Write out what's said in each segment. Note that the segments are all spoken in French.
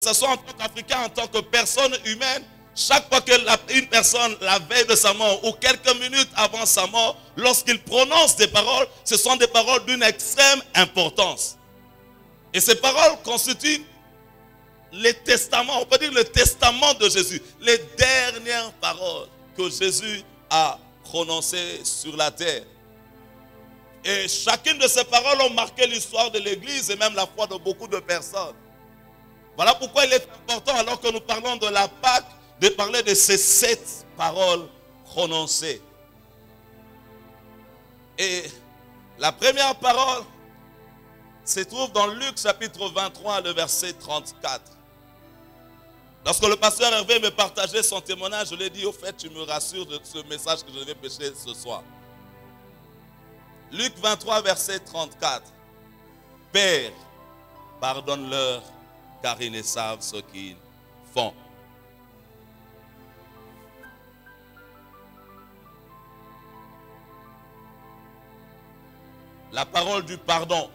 ce soit en tant qu'Africain, en tant que personne humaine, chaque fois qu'une personne, la veille de sa mort ou quelques minutes avant sa mort, lorsqu'il prononce des paroles, ce sont des paroles d'une extrême importance. Et ces paroles constituent les testaments, on peut dire le testament de Jésus, les dernières paroles que Jésus a prononcées sur la terre. Et chacune de ces paroles ont marqué l'histoire de l'Église et même la foi de beaucoup de personnes. Voilà pourquoi il est important, alors que nous parlons de la Pâque, de parler de ces 7 paroles prononcées. Et la première parole se trouve dans Luc chapitre 23, le verset 34. Lorsque le pasteur Hervé me partageait son témoignage, je lui ai dit, au fait, tu me rassures de ce message que je vais prêcher ce soir. Luc 23, verset 34. Père, pardonne-leur, car ils ne savent ce qu'ils font. La parole du pardon.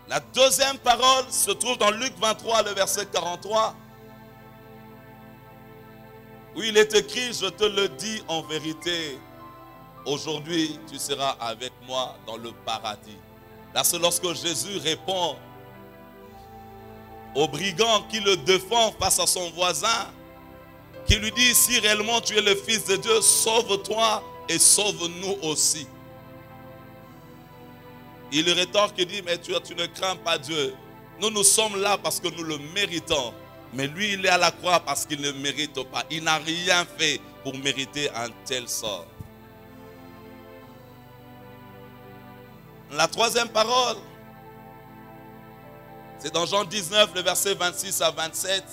La deuxième parole se trouve dans Luc 23, le verset 43. Où il est écrit, je te le dis en vérité, aujourd'hui tu seras avec moi dans le paradis. Là, c'est lorsque Jésus répond au brigand qui le défend face à son voisin, qui lui dit, si réellement tu es le Fils de Dieu, sauve-toi et sauve-nous aussi. Il rétorque et dit, mais tu ne crains pas Dieu. Nous sommes là parce que nous le méritons. Mais lui, il est à la croix parce qu'il ne mérite pas. Il n'a rien fait pour mériter un tel sort. La troisième parole, c'est dans Jean 19, le verset 26 à 27.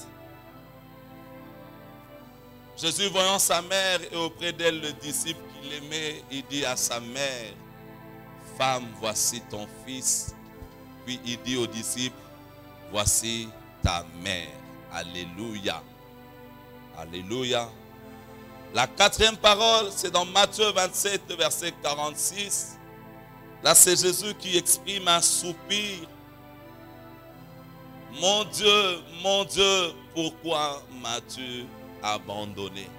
Jésus, voyant sa mère et auprès d'elle le disciple qu'il aimait, il dit à sa mère, femme, voici ton fils. Puis il dit aux disciples, voici ta mère. Alléluia. Alléluia. La quatrième parole, c'est dans Matthieu 27, le verset 46. Là, c'est Jésus qui exprime un soupir. Mon Dieu, pourquoi m'as-tu abandonné?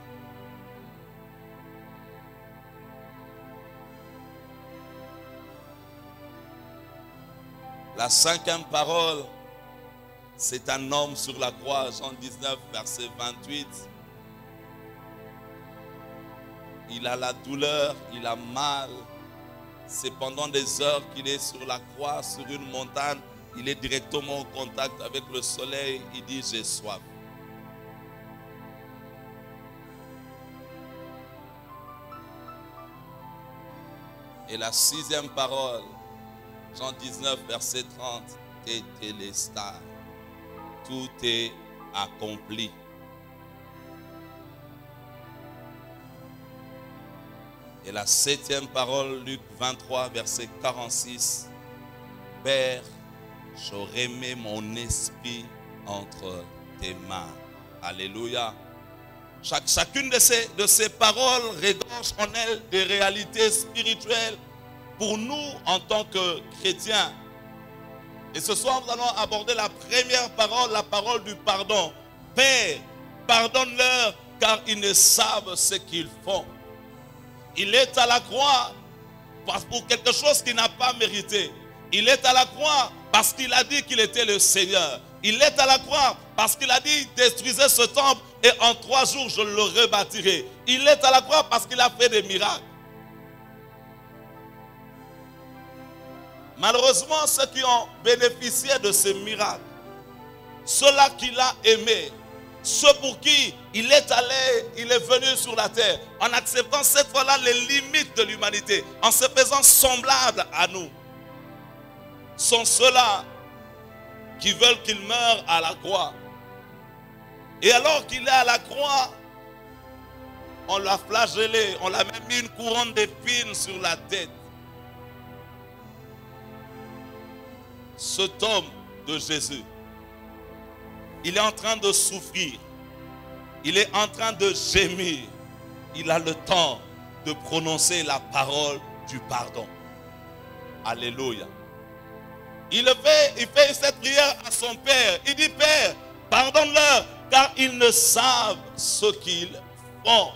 La cinquième parole, c'est un homme sur la croix, Jean 19, verset 28. Il a la douleur, il a mal. C'est pendant des heures qu'il est sur la croix, sur une montagne. Il est directement en contact avec le soleil. Il dit, j'ai soif. Et la sixième parole, Jean 19, verset 30, Tétélestai. Tout est accompli. Et la septième parole, Luc 23, verset 46. Père, je remets mon esprit entre tes mains. Alléluia. Chacune de ces paroles regorge en elle des réalités spirituelles pour nous en tant que chrétiens. Et ce soir, nous allons aborder la première parole, la parole du pardon. Père, pardonne-leur car ils ne savent ce qu'ils font. Il est à la croix pour quelque chose qu'il n'a pas mérité. Il est à la croix parce qu'il a dit qu'il était le Seigneur. Il est à la croix parce qu'il a dit, détruisez ce temple et en 3 jours je le rebâtirai. Il est à la croix parce qu'il a fait des miracles. Malheureusement, ceux qui ont bénéficié de ces miracles, ceux-là qu'il a aimés, ceux pour qui il est allé, il est venu sur la terre, en acceptant cette fois-là les limites de l'humanité, en se faisant semblable à nous, sont ceux-là qui veulent qu'il meure à la croix. Et alors qu'il est à la croix, on l'a flagellé, on l'a même mis une couronne d'épines sur la tête. Cet homme de Jésus, il est en train de souffrir, il est en train de gémir, il a le temps de prononcer la parole du pardon. Alléluia. il fait cette prière à son Père. Il dit, Père, pardonne-leur, car ils ne savent ce qu'ils font.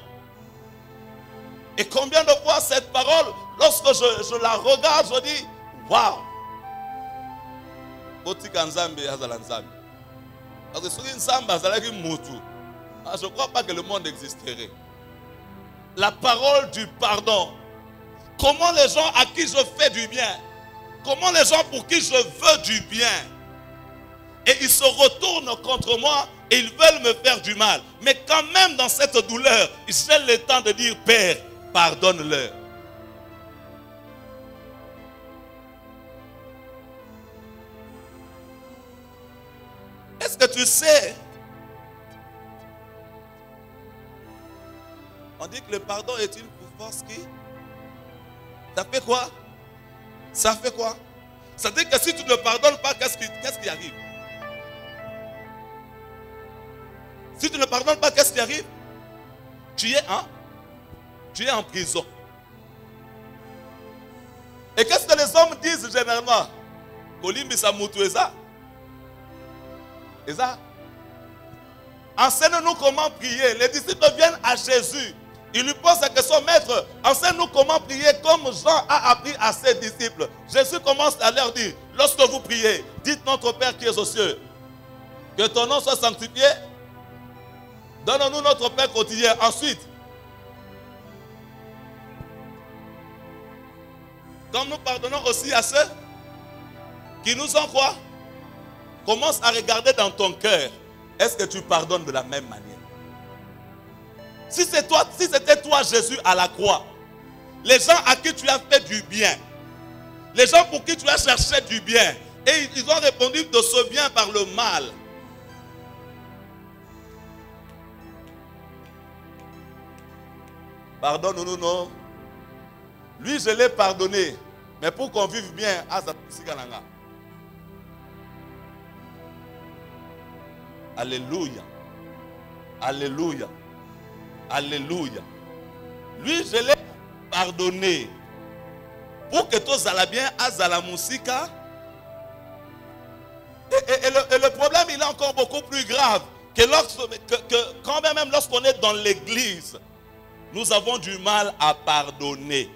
Et combien de fois cette parole, lorsque je la regarde, je dis, waouh! Parce que sur une samba, je ne crois pas que le monde existerait. La parole du pardon. Comment les gens à qui je fais du bien, comment les gens pour qui je veux du bien, et ils se retournent contre moi et ils veulent me faire du mal. Mais quand même dans cette douleur, j'ai le temps de dire, Père, pardonne-leur. Est-ce que tu sais? On dit que le pardon est une force qui... Ça fait quoi? Ça fait quoi? Ça veut dire que si tu ne pardonnes pas, qu'est-ce qui arrive? Si tu ne pardonnes pas, qu'est-ce qui arrive? Tu es en prison. Et qu'est-ce que les hommes disent généralement? Kolimbi Samoutueza. Et ça? Enseigne-nous comment prier. Les disciples viennent à Jésus. Ils lui posent la question, Maître, enseigne-nous comment prier comme Jean a appris à ses disciples. Jésus commence à leur dire, lorsque vous priez, dites notre Père qui est aux cieux, que ton nom soit sanctifié. Donne-nous notre Père quotidien. Ensuite, comme nous pardonnons aussi à ceux qui nous ont quoi? Commence à regarder dans ton cœur. Est-ce que tu pardonnes de la même manière? Si c'était toi Jésus à la croix, les gens à qui tu as fait du bien, les gens pour qui tu as cherché du bien, et ils ont répondu de ce bien par le mal. Pardonne-nous, non? Lui, je l'ai pardonné, mais pour qu'on vive bien, alléluia. Alléluia. Alléluia. Lui, je l'ai pardonné. Pour que tous allaient bien, azala musika. Et le problème, il est encore beaucoup plus grave. Que quand même lorsqu'on est dans l'église, nous avons du mal à pardonner.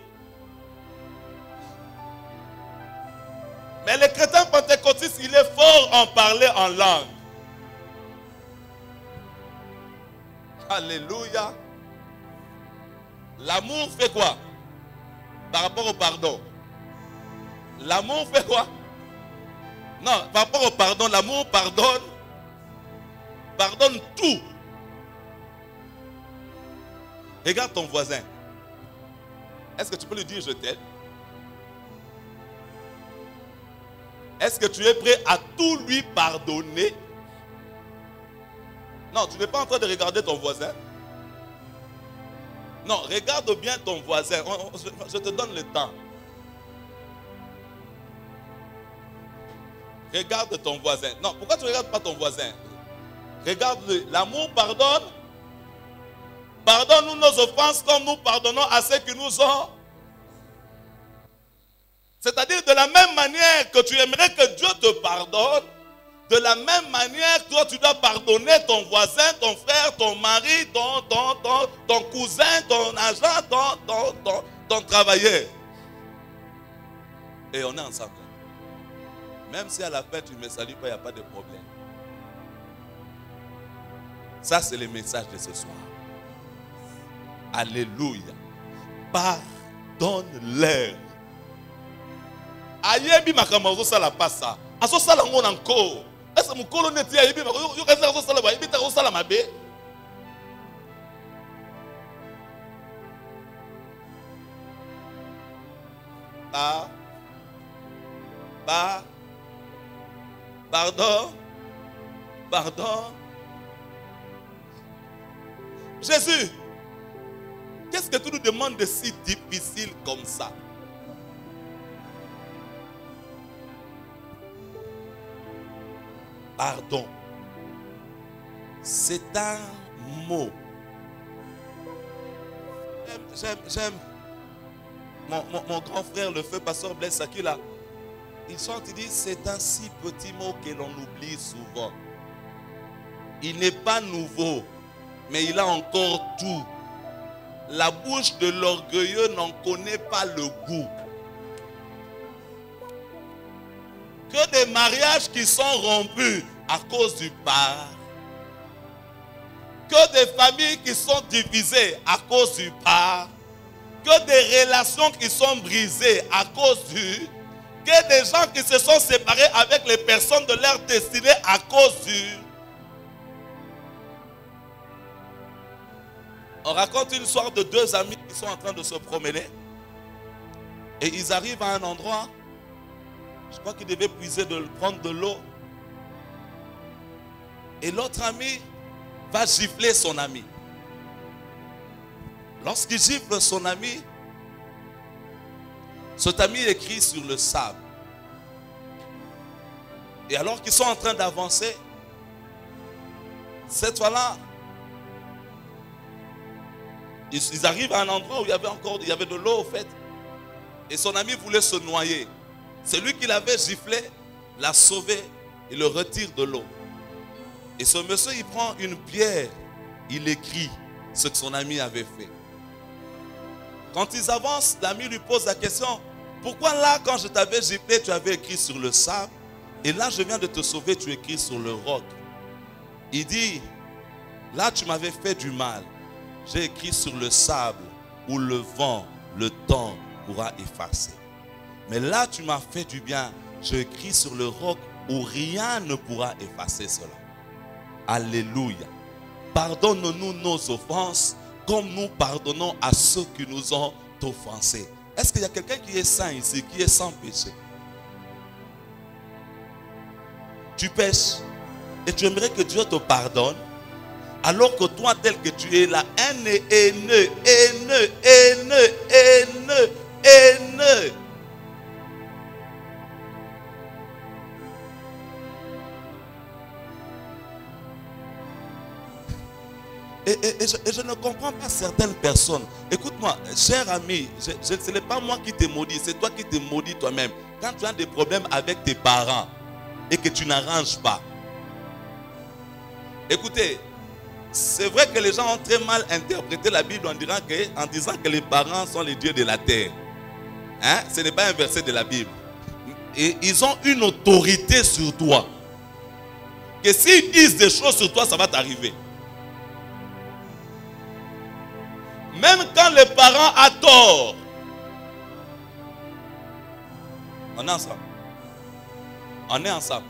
Mais le chrétien pentecôtiste, il est fort en parler en langue. Alléluia. L'amour fait quoi? Par rapport au pardon. L'amour fait quoi? Non, par rapport au pardon, l'amour pardonne. Pardonne tout. Regarde ton voisin. Est-ce que tu peux lui dire je t'aime? Est-ce que tu es prêt à tout lui pardonner? Non, tu n'es pas en train de regarder ton voisin. Non, regarde bien ton voisin. Je te donne le temps. Regarde ton voisin. Non, pourquoi tu ne regardes pas ton voisin? Regarde-le. L'amour pardonne. Pardonne-nous nos offenses comme nous pardonnons à ceux qui nous ont. C'est-à-dire de la même manière que tu aimerais que Dieu te pardonne, de la même manière, toi, tu dois pardonner ton voisin, ton frère, ton mari, ton cousin, ton agent, ton travailleur. Et on est ensemble. Même si à la fin, tu ne me salues pas, il n'y a pas de problème. Ça, c'est le message de ce soir. Alléluia. Pardonne-leur. Ayebi makamazo sala passa. Aso sala mon encore. Est-ce que mon colonel dit ayebi makamazo yo kaza aso sala ba ayebi ta sala mabe? Pardon. Jésus, qu'est-ce que tu nous demandes de si difficile comme ça? Pardon. C'est un mot. J'aime. Mon grand frère, le feu pasteur Blaise Sakila, il chante, il dit, c'est un si petit mot que l'on oublie souvent. Il n'est pas nouveau, mais il a encore tout. La bouche de l'orgueilleux n'en connaît pas le goût. Que des mariages qui sont rompus à cause du pardon. Que des familles qui sont divisées à cause du pardon. Que des relations qui sont brisées à cause du... Que des gens qui se sont séparés avec les personnes de leur destinée à cause du... On raconte une histoire de deux amis qui sont en train de se promener. Et ils arrivent à un endroit. Je crois qu'ils devaient prendre de l'eau. Et l'autre ami va gifler son ami. Lorsqu'il gifle son ami, cet ami écrit sur le sable. Et alors qu'ils sont en train d'avancer, cette fois-là, ils arrivent à un endroit où il y avait de l'eau au fait. Et son ami voulait se noyer. Celui qui l'avait giflé l'a sauvé et le retire de l'eau. Et ce monsieur, il prend une pierre, il écrit ce que son ami avait fait. Quand ils avancent, l'ami lui pose la question, pourquoi là, quand je t'avais giflé, tu avais écrit sur le sable, et là, je viens de te sauver, tu écris sur le roc. Il dit, là, tu m'avais fait du mal. J'ai écrit sur le sable où le vent, le temps pourra effacer. Mais là, tu m'as fait du bien. J'ai écrit sur le roc où rien ne pourra effacer cela. Alléluia. Pardonne-nous nos offenses comme nous pardonnons à ceux qui nous ont offensés. Est-ce qu'il y a quelqu'un qui est saint ici, qui est sans péché? Tu pêches et tu aimerais que Dieu te pardonne, alors que toi, tel que tu es là, haineux. Et je ne comprends pas certaines personnes. Écoute-moi, cher ami, ce n'est pas moi qui te maudis, c'est toi qui te maudis toi-même. Quand tu as des problèmes avec tes parents et que tu n'arranges pas. Écoutez, c'est vrai que les gens ont très mal interprété la Bible en disant que les parents sont les dieux de la terre. Hein? Ce n'est pas un verset de la Bible. Et ils ont une autorité sur toi. Que s'ils disent des choses sur toi, ça va t'arriver. Même quand les parents ont tort. On est ensemble. On est ensemble.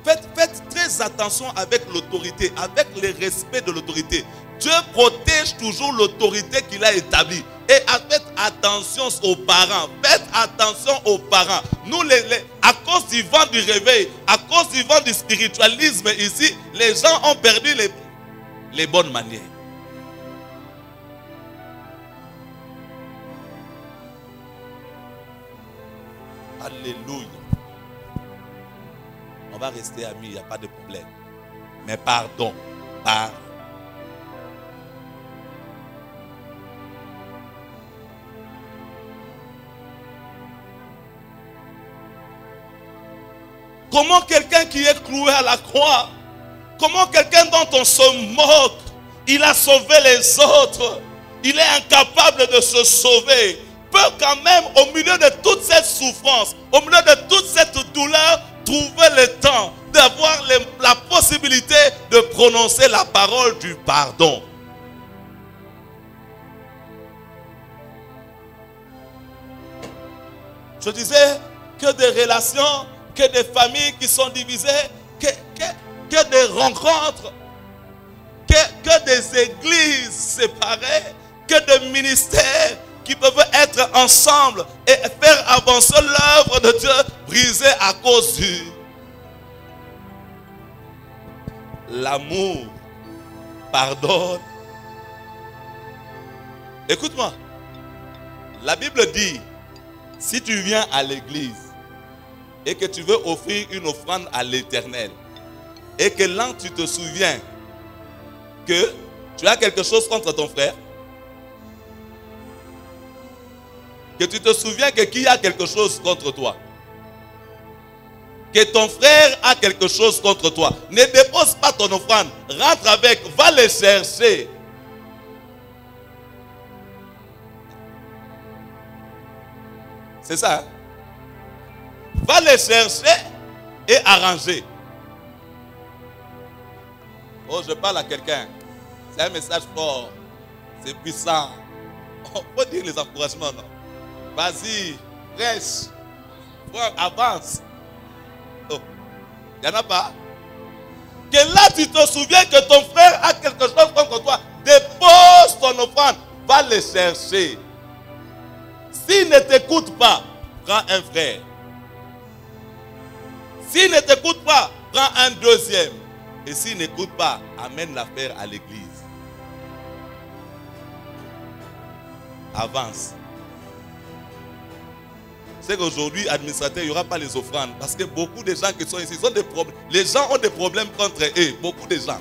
Faites très attention avec l'autorité, avec le respect de l'autorité. Dieu protège toujours l'autorité qu'il a établie. Et faites attention aux parents. Faites attention aux parents. Nous, à cause du vent du réveil, à cause du vent du spiritualisme ici, les gens ont perdu les bonnes manières. Alléluia. On va rester amis, il n'y a pas de problème. Mais pardon. Comment quelqu'un qui est cloué à la croix, comment quelqu'un dont on se moque, il a sauvé les autres, il est incapable de se sauver, peut quand même, au milieu de toute cette souffrance, au milieu de toute cette douleur, trouver le temps d'avoir la possibilité de prononcer la parole du pardon. Je disais que des relations, que des familles qui sont divisées, que des rencontres, que des églises séparées, que des ministères qui peuvent être ensemble et faire avancer l'œuvre de Dieu brisée à cause du... L'amour pardonne. Écoute-moi. La Bible dit, si tu viens à l'église et que tu veux offrir une offrande à l'Éternel et que là tu te souviens que tu as quelque chose contre ton frère, que tu te souviens que qui a quelque chose contre toi, que ton frère a quelque chose contre toi, ne dépose pas ton offrande. Rentre avec, va les chercher. C'est ça. Hein? Va les chercher et arranger. Oh, je parle à quelqu'un. C'est un message fort. C'est puissant. On peut dire les encouragements, non? Vas-y, prêche. Avance. Oh, il n'y en a pas? Que là, tu te souviens que ton frère a quelque chose contre toi. Dépose ton offrande. Va les chercher. S'il ne t'écoute pas, prends un frère. S'il ne t'écoute pas, prends un deuxième. Et s'il n'écoute pas, amène l'affaire à l'église. Avance. C'est qu'aujourd'hui, administrateur, il n'y aura pas les offrandes. Parce que beaucoup de gens qui sont ici, ils ont des problèmes. Les gens ont des problèmes contre eux. Beaucoup de gens.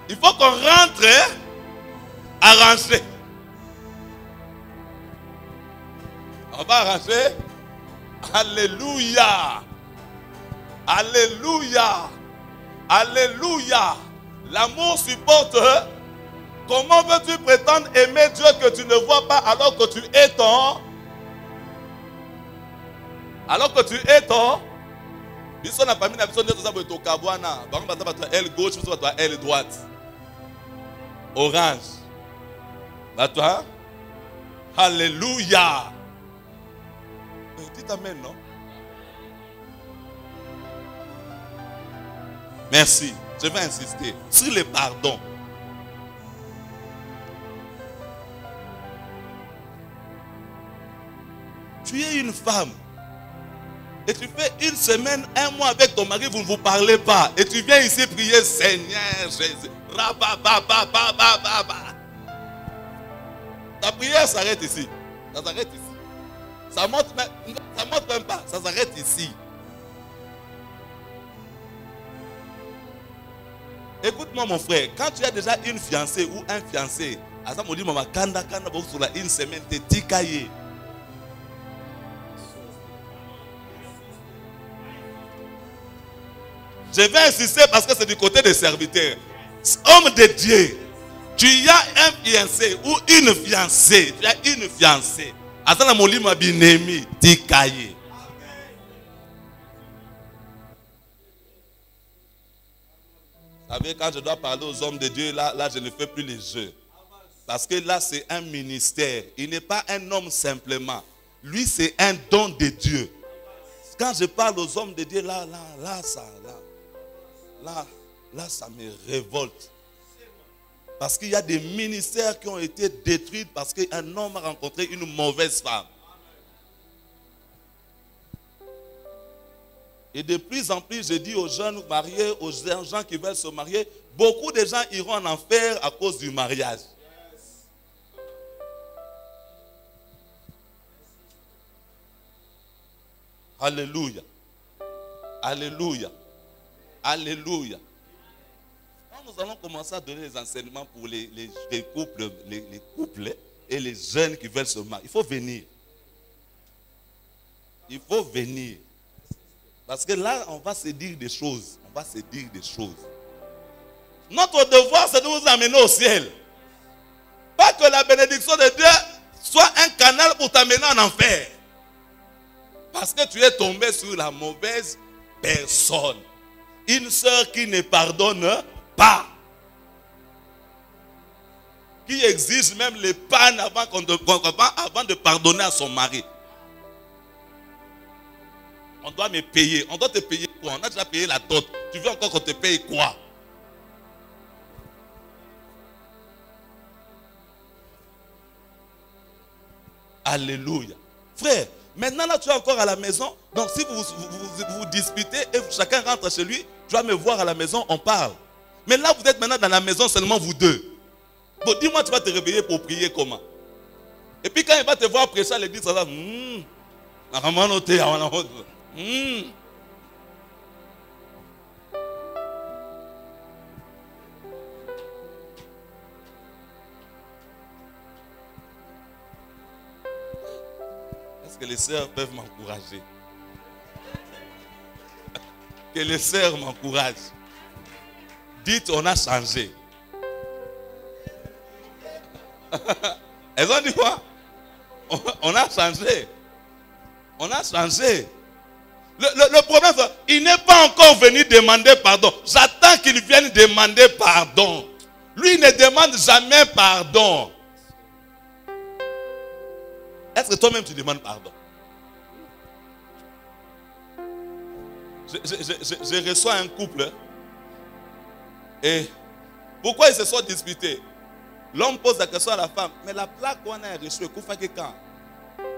Il faut qu'on rentre arranger. On va arranger. Alléluia. Alléluia. Alléluia. L'amour supporte. Comment veux-tu prétendre aimer Dieu que tu ne vois pas alors que tu es ton... Alors que tu es ton... Biso na famille na biso ndeto za boto kabwana. Bango bata ba aile gauche, biso ba aile droite. Orange. Bah toi? Alléluia. Dites amen, non? Merci. Je vais insister sur le pardon. Tu es une femme. Et tu fais une semaine, un mois avec ton mari, vous ne vous parlez pas. Et tu viens ici prier, Seigneur Jésus. Ta prière s'arrête ici. Ça s'arrête ici. Ça monte même pas. Ça s'arrête ici. Écoute-moi mon frère. Quand tu as déjà une fiancée ou un fiancé, à ça me dit maman kanda sur la une semaine, t'es tikaye. Je vais insister parce que c'est du côté des serviteurs. Homme de Dieu, tu as un fiancé ou une fiancée. Tu as une fiancée. Attends, mon lit m'a bien aimé. Tikaye. Vous savez, quand je dois parler aux hommes de Dieu, là je ne fais plus les jeux. Parce que là, c'est un ministère. Il n'est pas un homme simplement. Lui, c'est un don de Dieu. Quand je parle aux hommes de Dieu, là, ça me révolte. Parce qu'il y a des ministères qui ont été détruits parce qu'un homme a rencontré une mauvaise femme. Et de plus en plus, je dis aux jeunes mariés, aux gens qui veulent se marier, beaucoup de gens iront en enfer à cause du mariage. Alléluia. Alléluia. Alléluia. Quand nous allons commencer à donner les enseignements pour les couples et les jeunes qui veulent se marier, il faut venir. Il faut venir. Parce que là, on va se dire des choses. On va se dire des choses. Notre devoir, c'est de vous amener au ciel. Pas que la bénédiction de Dieu soit un canal pour t'amener en enfer. Parce que tu es tombé sur la mauvaise personne. Une sœur qui ne pardonne pas. Qui exige même les pannes avant de pardonner à son mari. On doit me payer. On doit te payer quoi? On a déjà payé la dot. Tu veux encore qu'on te paye quoi? Alléluia. Frère, maintenant là tu es encore à la maison. Donc si vous disputez et chacun rentre chez lui, tu vas me voir à la maison, on parle. Mais là vous êtes maintenant dans la maison seulement vous deux. Bon, dis-moi, tu vas te réveiller pour prier comment? Et puis quand il va te voir prêcher à l'église, ça va... que les sœurs peuvent m'encourager. Que les sœurs m'encouragent. Dites, on a changé. Elles ont dit quoi? On a changé. On a changé. Le problème, c'est qu'il n'est pas encore venu demander pardon. J'attends qu'il vienne demander pardon. Lui, il ne demande jamais pardon. Est-ce que toi-même tu demandes pardon? Je reçois un couple. Et pourquoi ils se sont disputés? L'homme pose la question à la femme. Mais la plaque qu'on a reçue, c'est quand?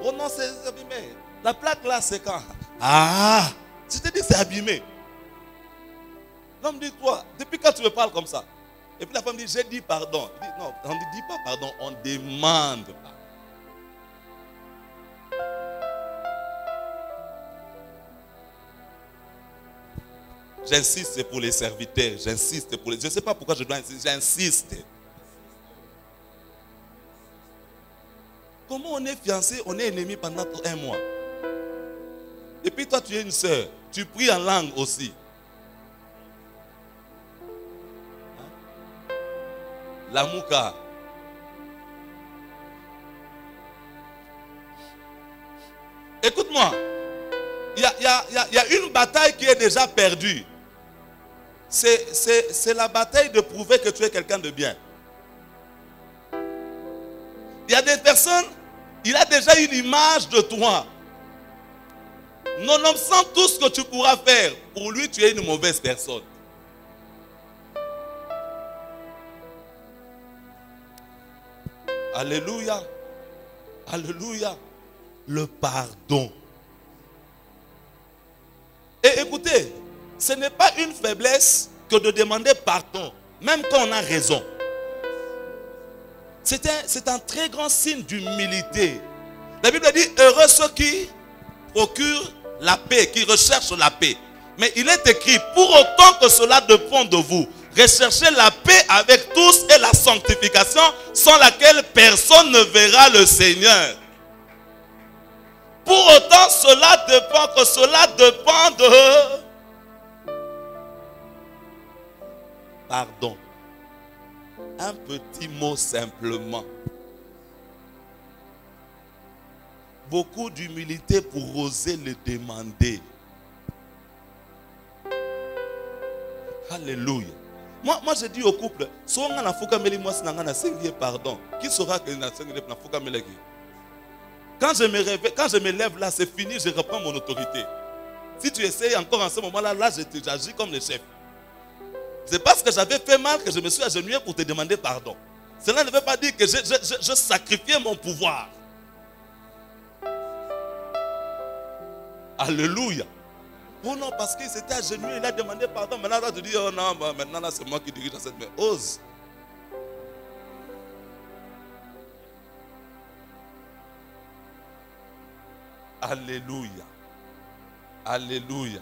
Oh non, c'est abîmé. La plaque là, c'est quand? Ah, tu te dis que c'est abîmé. L'homme dit, toi, depuis quand tu me parles comme ça? Et puis la femme dit, j'ai dit pardon. Il dit, non, on ne dit pas pardon, on demande pardon. J'insiste, c'est pour les serviteurs. J'insiste pour les... Je ne sais pas pourquoi je dois insister. J'insiste. Comment on est fiancé, on est ennemi pendant 1 mois? Et puis toi, tu es une sœur. Tu pries en langue aussi. Hein? La mouka. Écoute-moi. Il y a une bataille qui est déjà perdue. C'est la bataille de prouver que tu es quelqu'un de bien. Il y a des personnes, il a déjà une image de toi. Nonobstant tout ce que tu pourras faire, pour lui, tu es une mauvaise personne. Alléluia. Alléluia. Le pardon. Et écoutez, ce n'est pas une faiblesse que de demander pardon, même quand on a raison. C'est un très grand signe d'humilité. La Bible dit, heureux ceux qui procurent la paix, qui recherchent la paix. Mais il est écrit, pour autant que cela dépend de vous, recherchez la paix avec tous et la sanctification, sans laquelle personne ne verra le Seigneur. Pour autant, cela dépend de... Pardon. Un petit mot simplement. Beaucoup d'humilité pour oser le demander. Alléluia. Moi je dis au couple, pardon. Qui saura que quand je me réveille, quand je me lève là, c'est fini, je reprends mon autorité. Si tu essayes encore en ce moment-là, j'agis comme le chef. C'est parce que j'avais fait mal que je me suis agenouillé pour te demander pardon. Cela ne veut pas dire que je sacrifiais mon pouvoir. Alléluia. Oh non, parce qu'il s'était agenouillé, il a demandé pardon. Maintenant, là, tu dis, oh non, maintenant, là, c'est moi qui dirige cette main. Ose. Alléluia. Alléluia.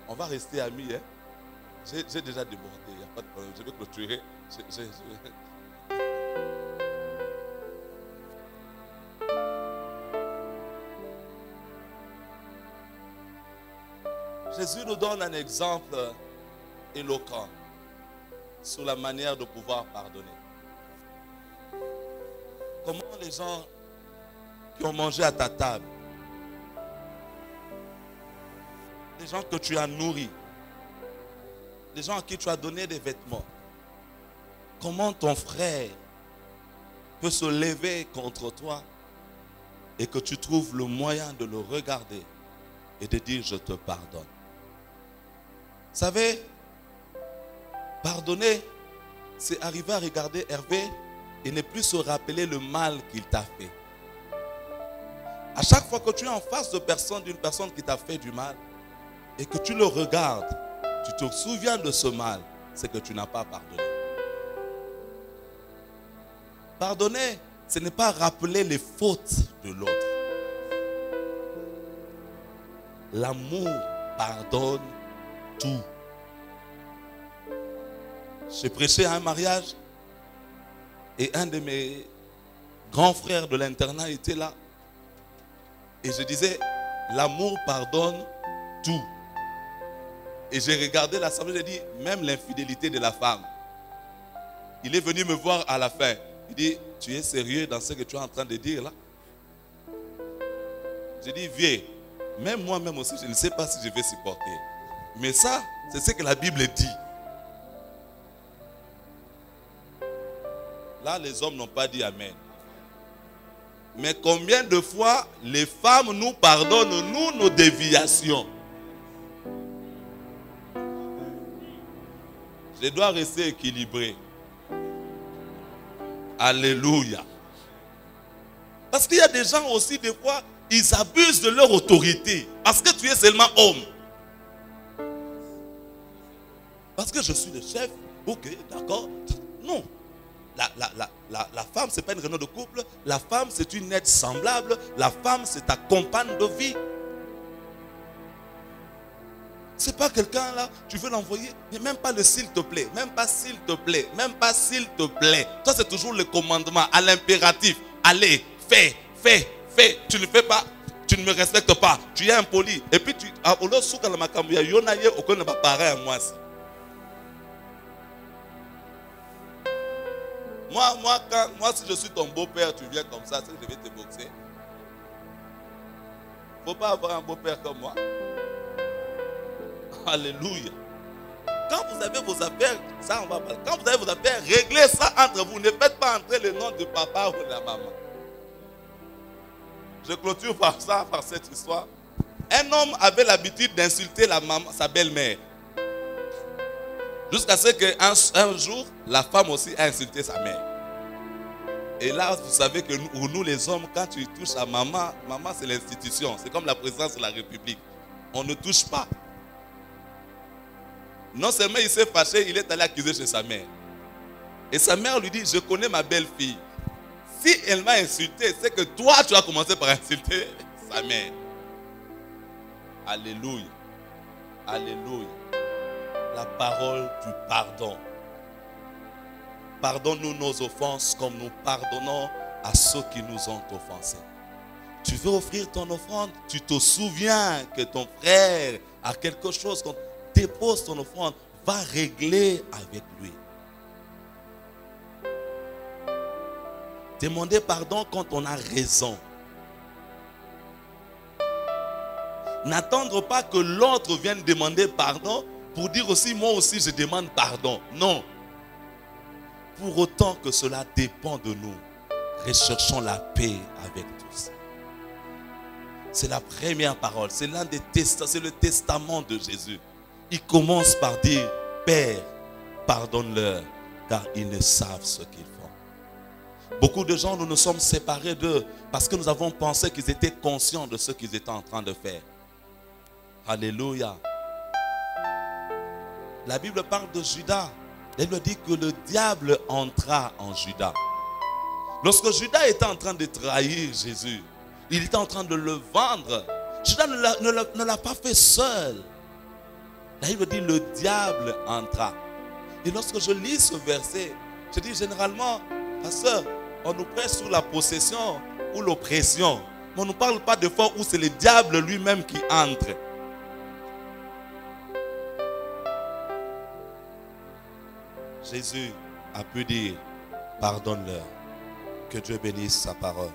On va rester amis, hein. J'ai déjà débordé, il n'y a pas de problème. Je vais clôturer. Jésus nous donne un exemple éloquent sur la manière de pouvoir pardonner. Comment les gens qui ont mangé à ta table, les gens que tu as nourris, les gens à qui tu as donné des vêtements, comment ton frère peut se lever contre toi et que tu trouves le moyen de le regarder et de dire je te pardonne. Vous savez, pardonner, c'est arriver à regarder Hervé et ne plus se rappeler le mal qu'il t'a fait. À chaque fois que tu es en face d'une personne qui t'a fait du mal et que tu le regardes, tu te souviens de ce mal, c'est que tu n'as pas pardonné. Pardonner, ce n'est pas rappeler les fautes de l'autre. L'amour pardonne tout. J'ai prêché à un mariage et un de mes grands frères de l'internat était là. Et je disais, l'amour pardonne tout. Et j'ai regardé l'assemblée, j'ai dit, même l'infidélité de la femme. Il est venu me voir à la fin. Il dit, tu es sérieux dans ce que tu es en train de dire là? J'ai dit, viens. Même moi-même aussi, je ne sais pas si je vais supporter. Mais ça, c'est ce que la Bible dit. Là, les hommes n'ont pas dit Amen. Mais combien de fois les femmes nous pardonnent, nous, nos déviations? Je dois rester équilibré. Alléluia. Parce qu'il y a des gens aussi, des fois, ils abusent de leur autorité. Parce que tu es seulement homme. Parce que je suis le chef. Ok, d'accord. Non. La femme, ce n'est pas une réunion de couple. La femme, c'est une aide semblable. La femme, c'est ta compagne de vie. C'est pas quelqu'un là, tu veux l'envoyer, mais même pas le s'il te plaît, même pas s'il te plaît, même pas s'il te plaît. Toi, c'est toujours le commandement, à l'impératif. Allez, fais, fais, fais. Tu ne fais pas, tu ne me respectes pas, tu es impoli. Et puis, moi, si je suis ton beau-père, tu viens comme ça, je vais te boxer. Il ne faut pas avoir un beau-père comme moi. Alléluia. Quand vous avez vos affaires, ça on va parler. Quand vous avez vos affaires, réglez ça entre vous. Ne faites pas entrer le nom de papa ou de la maman. Je clôture par ça, par cette histoire. Un homme avait l'habitude d'insulter la maman, sa belle-mère. Jusqu'à ce qu'un jour, la femme aussi a insulté sa mère. Et là, vous savez que nous les hommes, quand tu touches à maman, maman c'est l'institution. C'est comme la présidence de la République. On ne touche pas. Non seulement il s'est fâché, il est allé accuser chez sa mère. Et sa mère lui dit, je connais ma belle-fille. Si elle m'a insulté, c'est que toi, tu as commencé par insulter sa mère. Alléluia. Alléluia. La parole du pardon. Pardonne-nous nos offenses comme nous pardonnons à ceux qui nous ont offensés. Tu veux offrir ton offrande, tu te souviens que ton frère a quelque chose contre. Dépose ton offrande, va régler avec lui. Demandez pardon quand on a raison. N'attendre pas que l'autre vienne demander pardon pour dire aussi, moi aussi je demande pardon. Non. Pour autant que cela dépend de nous, recherchons la paix avec tous. C'est la première parole, c'est l'un des testaments, c'est le testament de Jésus. Il commence par dire, Père, pardonne-leur, car ils ne savent ce qu'ils font. Beaucoup de gens, nous nous sommes séparés d'eux parce que nous avons pensé qu'ils étaient conscients de ce qu'ils étaient en train de faire. Alléluia. La Bible parle de Judas. La Bible dit que le diable entra en Judas. Lorsque Judas était en train de trahir Jésus, il était en train de le vendre. Judas ne l'a pas fait seul. La Bible dit le diable entra. Et lorsque je lis ce verset, je dis généralement, pasteur, on nous prêche sur la possession ou l'oppression. Mais on ne parle pas de fois où c'est le diable lui-même qui entre. Jésus a pu dire, pardonne-leur. Que Dieu bénisse sa parole.